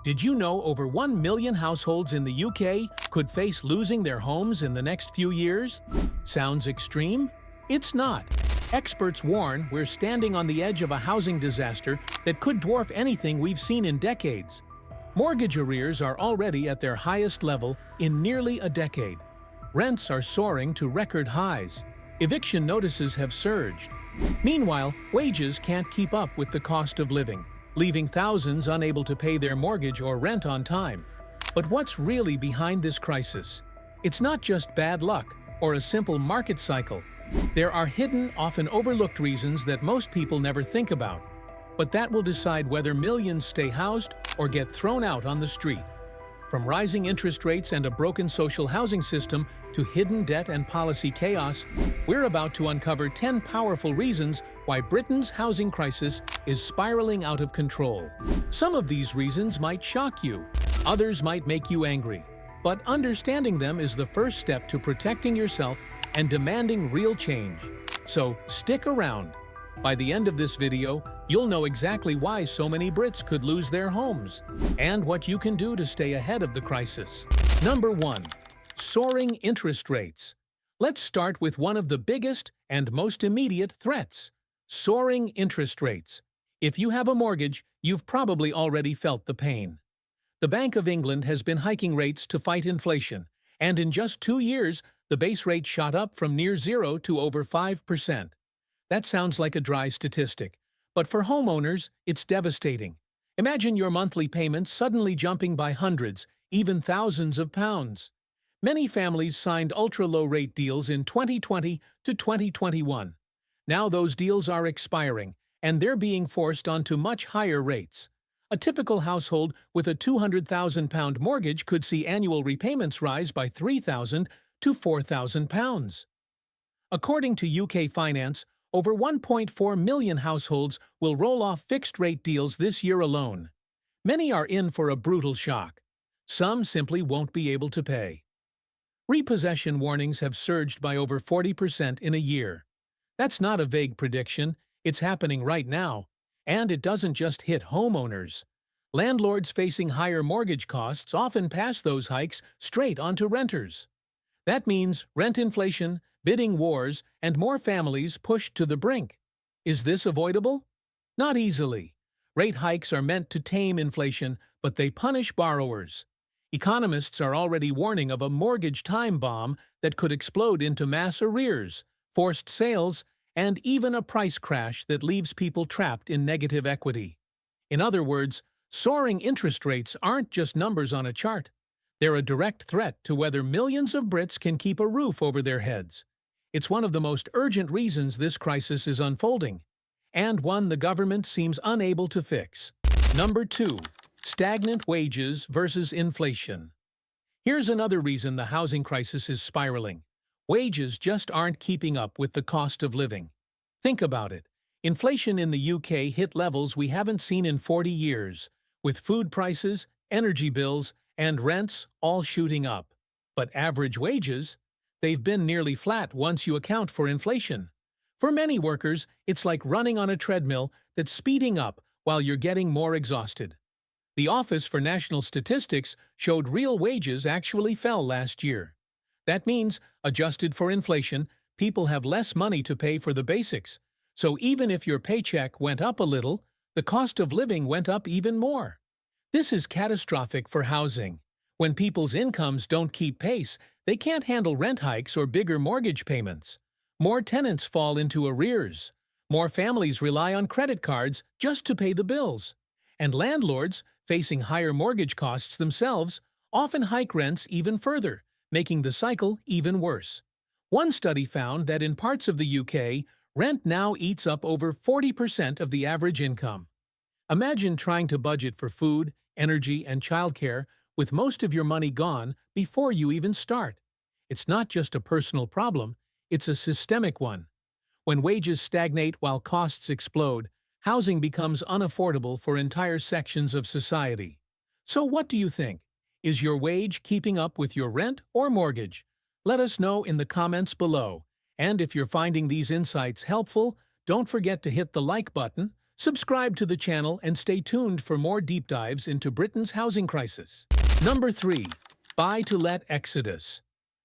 Did you know over 1 million households in the UK could face losing their homes in the next few years? Sounds extreme? It's not. Experts warn we're standing on the edge of a housing disaster that could dwarf anything we've seen in decades. Mortgage arrears are already at their highest level in nearly a decade. Rents are soaring to record highs. Eviction notices have surged. Meanwhile, wages can't keep up with the cost of living, leaving thousands unable to pay their mortgage or rent on time. But what's really behind this crisis? It's not just bad luck or a simple market cycle. There are hidden, often overlooked reasons that most people never think about. But that will decide whether millions stay housed or get thrown out on the street. From rising interest rates and a broken social housing system to hidden debt and policy chaos, we're about to uncover 10 powerful reasons why Britain's housing crisis is spiraling out of control. Some of these reasons might shock you, others might make you angry, but understanding them is the first step to protecting yourself and demanding real change. So stick around. By the end of this video, you'll know exactly why so many Brits could lose their homes and what you can do to stay ahead of the crisis. Number 1. Soaring interest rates. Let's start with one of the biggest and most immediate threats: soaring interest rates. If you have a mortgage, you've probably already felt the pain. The Bank of England has been hiking rates to fight inflation, and in just 2 years, the base rate shot up from near zero to over 5%. That sounds like a dry statistic, but for homeowners, it's devastating. Imagine your monthly payments suddenly jumping by hundreds, even thousands of pounds. Many families signed ultra-low-rate deals in 2020 to 2021. Now those deals are expiring, and they're being forced onto much higher rates. A typical household with a £200,000 mortgage could see annual repayments rise by £3,000 to £4,000. According to UK Finance, over 1.4 million households will roll off fixed-rate deals this year alone. Many are in for a brutal shock. Some simply won't be able to pay. Repossession warnings have surged by over 40% in a year. That's not a vague prediction, it's happening right now. And it doesn't just hit homeowners. Landlords facing higher mortgage costs often pass those hikes straight onto renters. That means rent inflation, bidding wars, and more families pushed to the brink. Is this avoidable? Not easily. Rate hikes are meant to tame inflation, but they punish borrowers. Economists are already warning of a mortgage time bomb that could explode into mass arrears, forced sales, and even a price crash that leaves people trapped in negative equity. In other words, soaring interest rates aren't just numbers on a chart. They're a direct threat to whether millions of Brits can keep a roof over their heads. It's one of the most urgent reasons this crisis is unfolding, and one the government seems unable to fix. Number 2. Stagnant wages versus inflation. Here's another reason the housing crisis is spiraling. Wages just aren't keeping up with the cost of living. Think about it. Inflation in the UK hit levels we haven't seen in 40 years, with food prices, energy bills, and rents all shooting up. But average wages? They've been nearly flat once you account for inflation. For many workers, it's like running on a treadmill that's speeding up while you're getting more exhausted. The Office for National Statistics showed real wages actually fell last year. That means, adjusted for inflation, people have less money to pay for the basics. So even if your paycheck went up a little, the cost of living went up even more. This is catastrophic for housing. When people's incomes don't keep pace, they can't handle rent hikes or bigger mortgage payments. More tenants fall into arrears. More families rely on credit cards just to pay the bills. And landlords, facing higher mortgage costs themselves, often hike rents even further, making the cycle even worse. One study found that in parts of the UK, rent now eats up over 40% of the average income. Imagine trying to budget for food, energy, and childcare with most of your money gone before you even start. It's not just a personal problem, it's a systemic one. When wages stagnate while costs explode, housing becomes unaffordable for entire sections of society. So what do you think? Is your wage keeping up with your rent or mortgage? Let us know in the comments below. And if you're finding these insights helpful, don't forget to hit the like button, Subscribe to the channel and stay tuned for more deep dives into Britain's housing crisis. Number 3. Buy-to-let exodus.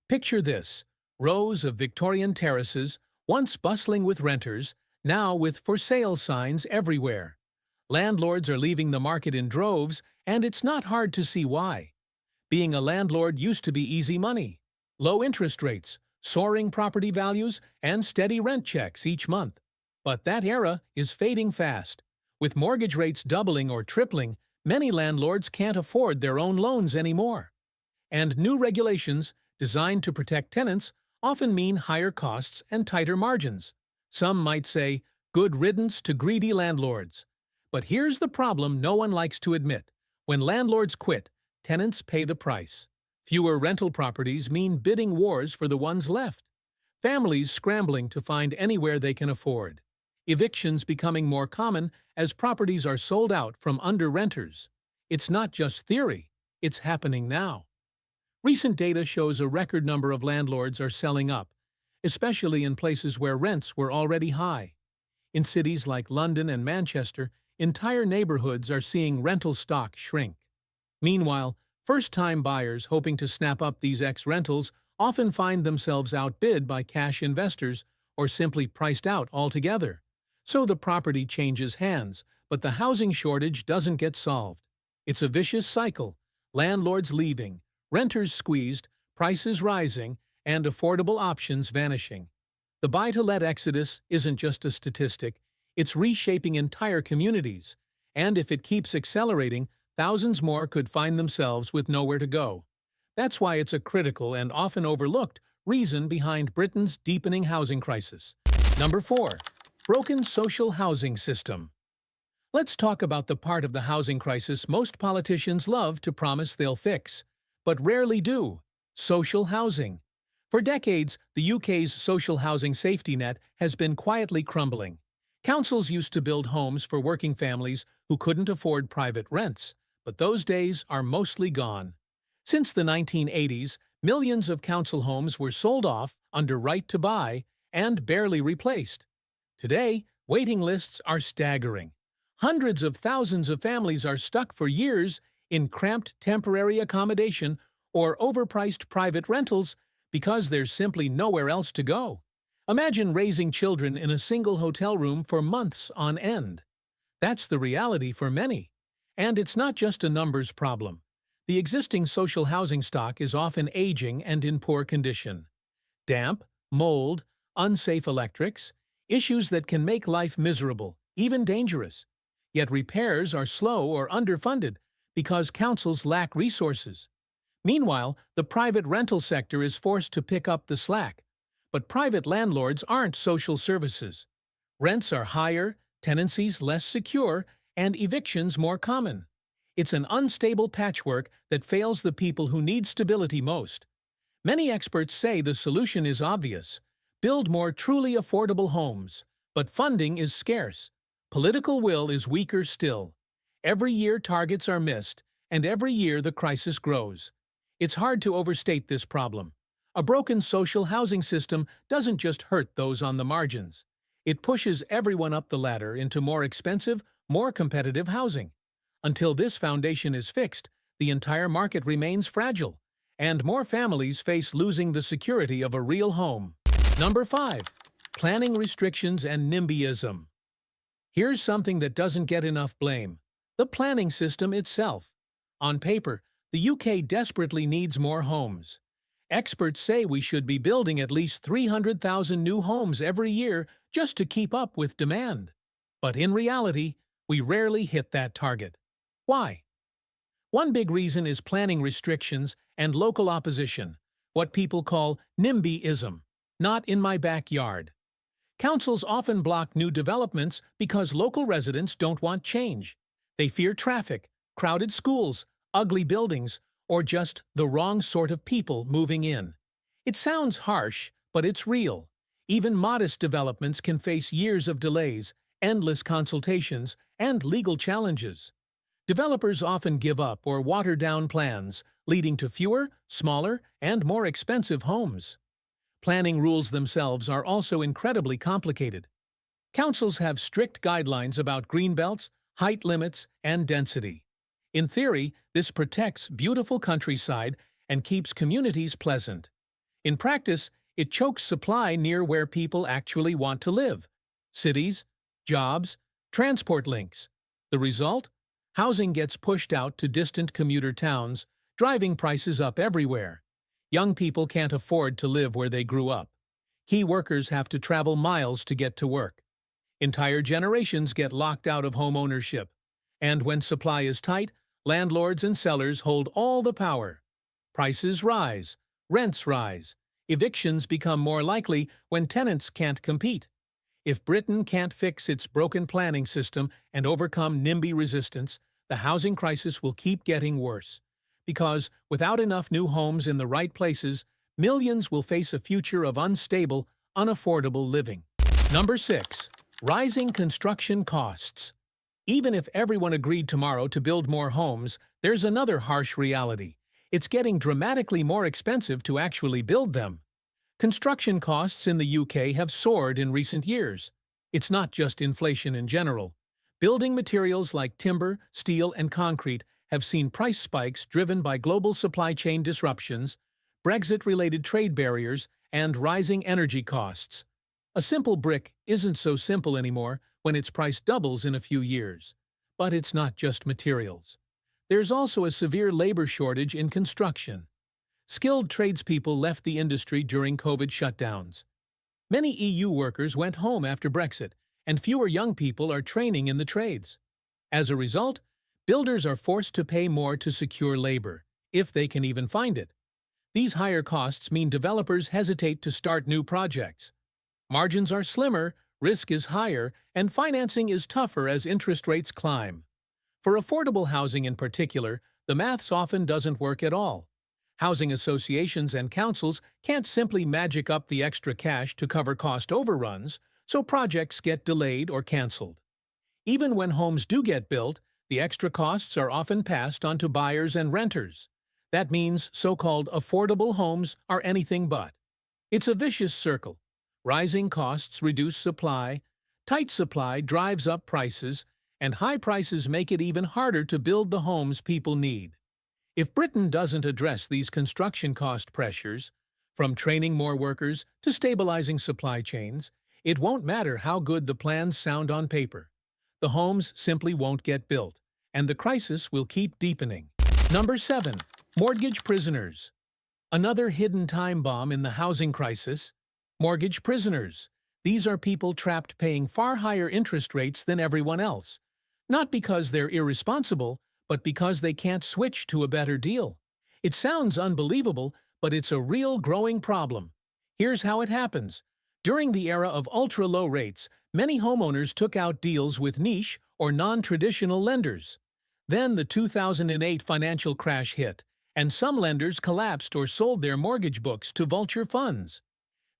Picture this: rows of Victorian terraces, once bustling with renters, now with for sale signs everywhere. Landlords are leaving the market in droves, and it's not hard to see why. Being a landlord used to be easy money. Low interest rates, soaring property values, and steady rent checks each month. But that era is fading fast. With mortgage rates doubling or tripling, many landlords can't afford their own loans anymore. And new regulations, designed to protect tenants, often mean higher costs and tighter margins. Some might say, good riddance to greedy landlords. But here's the problem no one likes to admit. When landlords quit, tenants pay the price. Fewer rental properties mean bidding wars for the ones left. Families scrambling to find anywhere they can afford. Evictions becoming more common as properties are sold out from under-renters. It's not just theory, it's happening now. Recent data shows a record number of landlords are selling up, especially in places where rents were already high. In cities like London and Manchester, entire neighborhoods are seeing rental stock shrink. Meanwhile, first-time buyers hoping to snap up these ex-rentals often find themselves outbid by cash investors or simply priced out altogether. So the property changes hands, but the housing shortage doesn't get solved. It's a vicious cycle: landlords leaving, renters squeezed, prices rising, and affordable options vanishing. The buy-to-let exodus isn't just a statistic, it's reshaping entire communities. And if it keeps accelerating, thousands more could find themselves with nowhere to go. That's why it's a critical and often overlooked reason behind Britain's deepening housing crisis. Number 4. Broken social housing system. Let's talk about the part of the housing crisis most politicians love to promise they'll fix, but rarely do: social housing. For decades, the UK's social housing safety net has been quietly crumbling. Councils used to build homes for working families who couldn't afford private rents, but those days are mostly gone. Since the 1980s, millions of council homes were sold off under right to buy and barely replaced. Today, waiting lists are staggering. Hundreds of thousands of families are stuck for years in cramped temporary accommodation or overpriced private rentals because there's simply nowhere else to go. Imagine raising children in a single hotel room for months on end. That's the reality for many. And it's not just a numbers problem. The existing social housing stock is often aging and in poor condition. Damp, mold, unsafe electrics, issues that can make life miserable, even dangerous. Yet repairs are slow or underfunded because councils lack resources. Meanwhile, the private rental sector is forced to pick up the slack. But private landlords aren't social services. Rents are higher, tenancies less secure, and evictions more common. It's an unstable patchwork that fails the people who need stability most. Many experts say the solution is obvious: build more truly affordable homes. But funding is scarce. Political will is weaker still. Every year targets are missed, and every year the crisis grows. It's hard to overstate this problem. A broken social housing system doesn't just hurt those on the margins. It pushes everyone up the ladder into more expensive, more competitive housing. Until this foundation is fixed, the entire market remains fragile, and more families face losing the security of a real home. Number 5. Planning restrictions and NIMBYism. Here's something that doesn't get enough blame: the planning system itself. On paper, the UK desperately needs more homes. Experts say we should be building at least 300,000 new homes every year just to keep up with demand. But in reality, we rarely hit that target. Why? One big reason is planning restrictions and local opposition, what people call NIMBYism, not in my backyard. Councils often block new developments because local residents don't want change. They fear traffic, crowded schools, ugly buildings, or just the wrong sort of people moving in. It sounds harsh, but it's real. Even modest developments can face years of delays, endless consultations, and legal challenges. Developers often give up or water down plans, leading to fewer, smaller, and more expensive homes. Planning rules themselves are also incredibly complicated. Councils have strict guidelines about greenbelts, height limits, and density. In theory, this protects beautiful countryside and keeps communities pleasant. In practice, it chokes supply near where people actually want to live. Cities, jobs, transport links. The result? Housing gets pushed out to distant commuter towns, driving prices up everywhere. Young people can't afford to live where they grew up. Key workers have to travel miles to get to work. Entire generations get locked out of home ownership. And when supply is tight, landlords and sellers hold all the power. Prices rise, rents rise. Evictions become more likely when tenants can't compete. If Britain can't fix its broken planning system and overcome NIMBY resistance, the housing crisis will keep getting worse. Because, without enough new homes in the right places, millions will face a future of unstable, unaffordable living. Number 6. Rising construction costs. Even if everyone agreed tomorrow to build more homes, there's another harsh reality. It's getting dramatically more expensive to actually build them. Construction costs in the UK have soared in recent years. It's not just inflation in general. Building materials like timber, steel, and concrete have seen price spikes driven by global supply chain disruptions, Brexit-related trade barriers, and rising energy costs. A simple brick isn't so simple anymore when its price doubles in a few years. But it's not just materials. There's also a severe labor shortage in construction. Skilled tradespeople left the industry during COVID shutdowns. Many EU workers went home after Brexit, and fewer young people are training in the trades. As a result, builders are forced to pay more to secure labor, if they can even find it. These higher costs mean developers hesitate to start new projects. Margins are slimmer, risk is higher, and financing is tougher as interest rates climb. For affordable housing in particular, the maths often doesn't work at all. Housing associations and councils can't simply magic up the extra cash to cover cost overruns, so projects get delayed or cancelled. Even when homes do get built, the extra costs are often passed on to buyers and renters. That means so-called affordable homes are anything but. It's a vicious circle. Rising costs reduce supply, tight supply drives up prices, and high prices make it even harder to build the homes people need. If Britain doesn't address these construction cost pressures, from training more workers to stabilizing supply chains, it won't matter how good the plans sound on paper. The homes simply won't get built, and the crisis will keep deepening. Number 7. Mortgage prisoners. Another hidden time bomb in the housing crisis. Mortgage prisoners. These are people trapped paying far higher interest rates than everyone else. Not because they're irresponsible, but because they can't switch to a better deal. It sounds unbelievable, but it's a real growing problem. Here's how it happens. During the era of ultra-low rates, many homeowners took out deals with niche or non-traditional lenders. Then the 2008 financial crash hit, and some lenders collapsed or sold their mortgage books to vulture funds.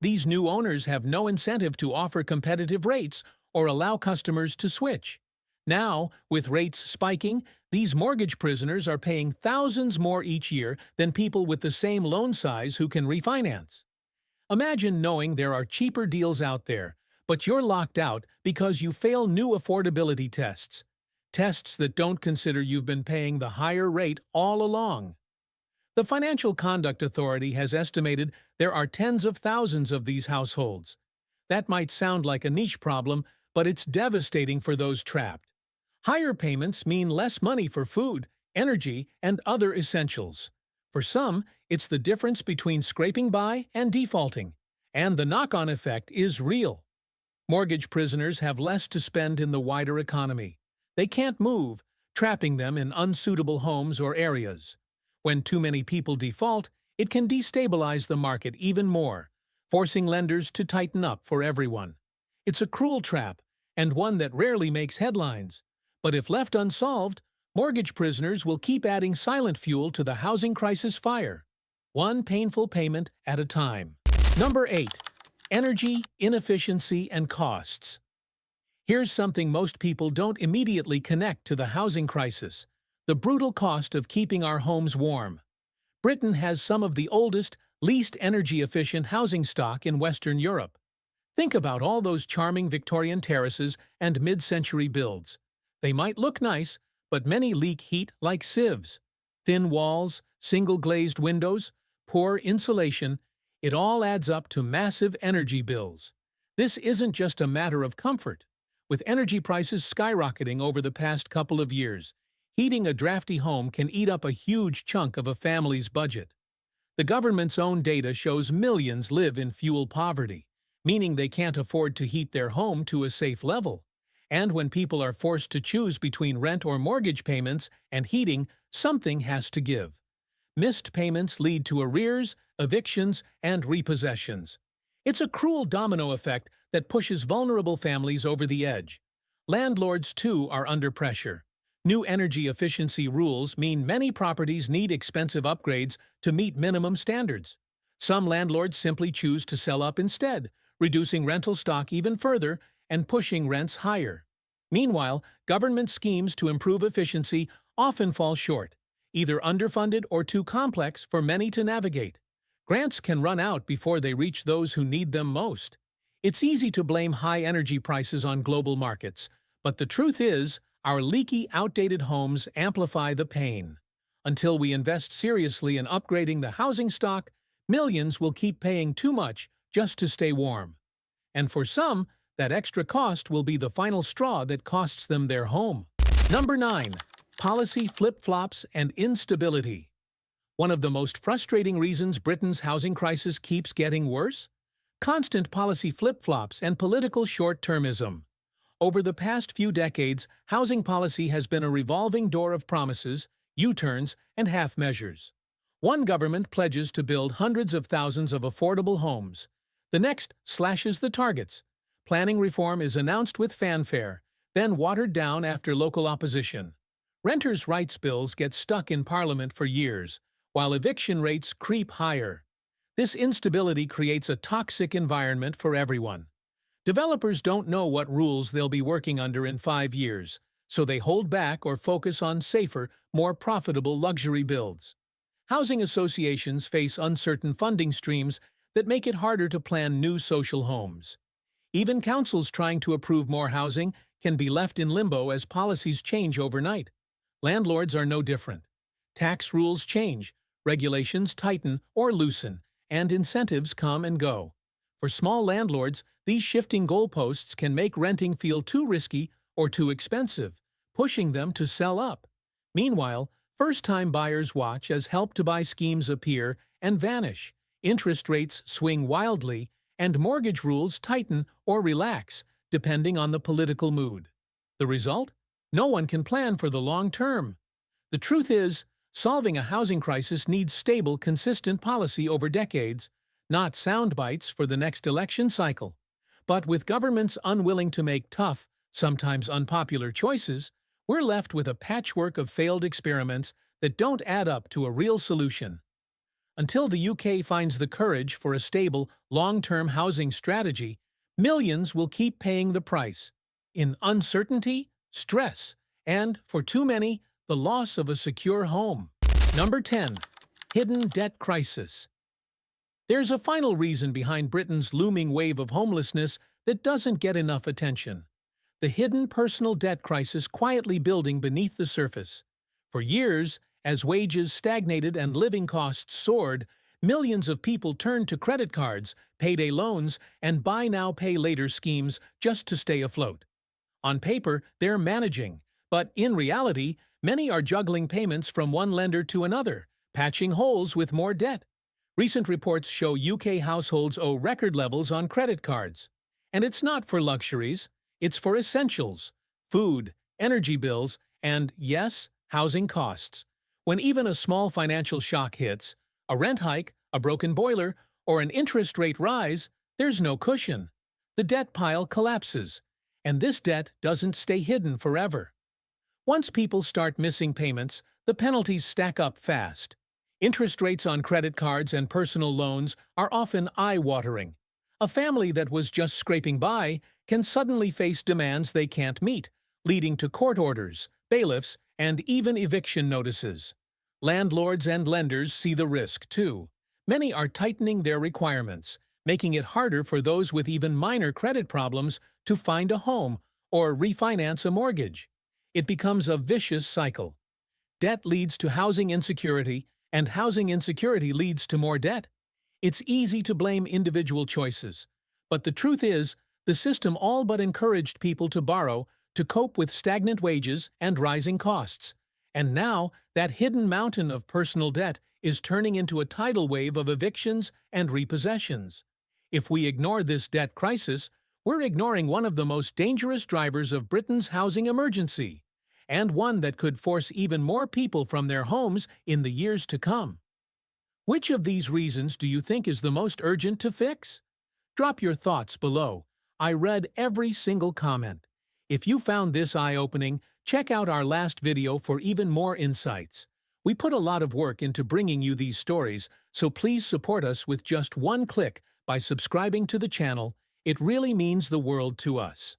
These new owners have no incentive to offer competitive rates or allow customers to switch. Now, with rates spiking, these mortgage prisoners are paying thousands more each year than people with the same loan size who can refinance. Imagine knowing there are cheaper deals out there, but you're locked out because you fail new affordability tests. Tests that don't consider you've been paying the higher rate all along. The Financial Conduct Authority has estimated there are tens of thousands of these households. That might sound like a niche problem, but it's devastating for those trapped. Higher payments mean less money for food, energy, and other essentials. For some, it's the difference between scraping by and defaulting, and the knock-on effect is real. Mortgage prisoners have less to spend in the wider economy. They can't move, trapping them in unsuitable homes or areas. When too many people default, it can destabilize the market even more, forcing lenders to tighten up for everyone. It's a cruel trap, and one that rarely makes headlines. But if left unsolved, mortgage prisoners will keep adding silent fuel to the housing crisis fire, one painful payment at a time. Number 8. Energy, inefficiency, and costs. Here's something most people don't immediately connect to the housing crisis: the brutal cost of keeping our homes warm. Britain has some of the oldest, least energy-efficient housing stock in Western Europe. Think about all those charming Victorian terraces and mid-century builds. They might look nice, but many leak heat like sieves. Thin walls, single-glazed windows, poor insulation, it all adds up to massive energy bills. This isn't just a matter of comfort. With energy prices skyrocketing over the past couple of years, heating a drafty home can eat up a huge chunk of a family's budget. The government's own data shows millions live in fuel poverty, meaning they can't afford to heat their home to a safe level. And when people are forced to choose between rent or mortgage payments and heating, something has to give. Missed payments lead to arrears, evictions, and repossessions. It's a cruel domino effect that pushes vulnerable families over the edge. Landlords, too, are under pressure. New energy efficiency rules mean many properties need expensive upgrades to meet minimum standards. Some landlords simply choose to sell up instead, reducing rental stock even further and pushing rents higher. Meanwhile, government schemes to improve efficiency often fall short, either underfunded or too complex for many to navigate. Grants can run out before they reach those who need them most. It's easy to blame high energy prices on global markets, but the truth is, our leaky, outdated homes amplify the pain. Until we invest seriously in upgrading the housing stock, millions will keep paying too much just to stay warm. And for some, that extra cost will be the final straw that costs them their home. Number 9. Policy flip-flops and instability. One of the most frustrating reasons Britain's housing crisis keeps getting worse? Constant policy flip-flops and political short-termism. Over the past few decades, housing policy has been a revolving door of promises, U-turns, and half-measures. One government pledges to build hundreds of thousands of affordable homes. The next slashes the targets. Planning reform is announced with fanfare, then watered down after local opposition. Renters' rights bills get stuck in Parliament for years, while eviction rates creep higher. This instability creates a toxic environment for everyone. Developers don't know what rules they'll be working under in 5 years, so they hold back or focus on safer, more profitable luxury builds. Housing associations face uncertain funding streams that make it harder to plan new social homes. Even councils trying to approve more housing can be left in limbo as policies change overnight. Landlords are no different. Tax rules change, regulations tighten or loosen, and incentives come and go. For small landlords, these shifting goalposts can make renting feel too risky or too expensive, pushing them to sell up. Meanwhile, first-time buyers watch as Help to Buy schemes appear and vanish, interest rates swing wildly, and mortgage rules tighten or relax, depending on the political mood. The result? No one can plan for the long term. The truth is, solving a housing crisis needs stable, consistent policy over decades, not sound bites for the next election cycle. But with governments unwilling to make tough, sometimes unpopular choices, we're left with a patchwork of failed experiments that don't add up to a real solution. Until the UK finds the courage for a stable, long-term housing strategy, millions will keep paying the price in uncertainty, stress, and, for too many, the loss of a secure home. Number 10. Hidden debt crisis. There's a final reason behind Britain's looming wave of homelessness that doesn't get enough attention. The hidden personal debt crisis quietly building beneath the surface. For years, as wages stagnated and living costs soared, millions of people turned to credit cards, payday loans, and buy now, pay later schemes just to stay afloat. On paper, they're managing, but in reality, many are juggling payments from one lender to another, patching holes with more debt. Recent reports show UK households owe record levels on credit cards. And it's not for luxuries, it's for essentials: food, energy bills, and, yes, housing costs. When even a small financial shock hits, a rent hike, a broken boiler, or an interest rate rise, there's no cushion. The debt pile collapses, and this debt doesn't stay hidden forever. Once people start missing payments, the penalties stack up fast. Interest rates on credit cards and personal loans are often eye-watering. A family that was just scraping by can suddenly face demands they can't meet, leading to court orders, bailiffs, and even eviction notices. Landlords and lenders see the risk, too. Many are tightening their requirements, making it harder for those with even minor credit problems to find a home or refinance a mortgage. It becomes a vicious cycle. Debt leads to housing insecurity, and housing insecurity leads to more debt. It's easy to blame individual choices, but the truth is, the system all but encouraged people to borrow to cope with stagnant wages and rising costs. And now, that hidden mountain of personal debt is turning into a tidal wave of evictions and repossessions. If we ignore this debt crisis, we're ignoring one of the most dangerous drivers of Britain's housing emergency, and one that could force even more people from their homes in the years to come. Which of these reasons do you think is the most urgent to fix? Drop your thoughts below. I read every single comment. If you found this eye-opening, check out our last video for even more insights. We put a lot of work into bringing you these stories, so please support us with just one click by subscribing to the channel. It really means the world to us.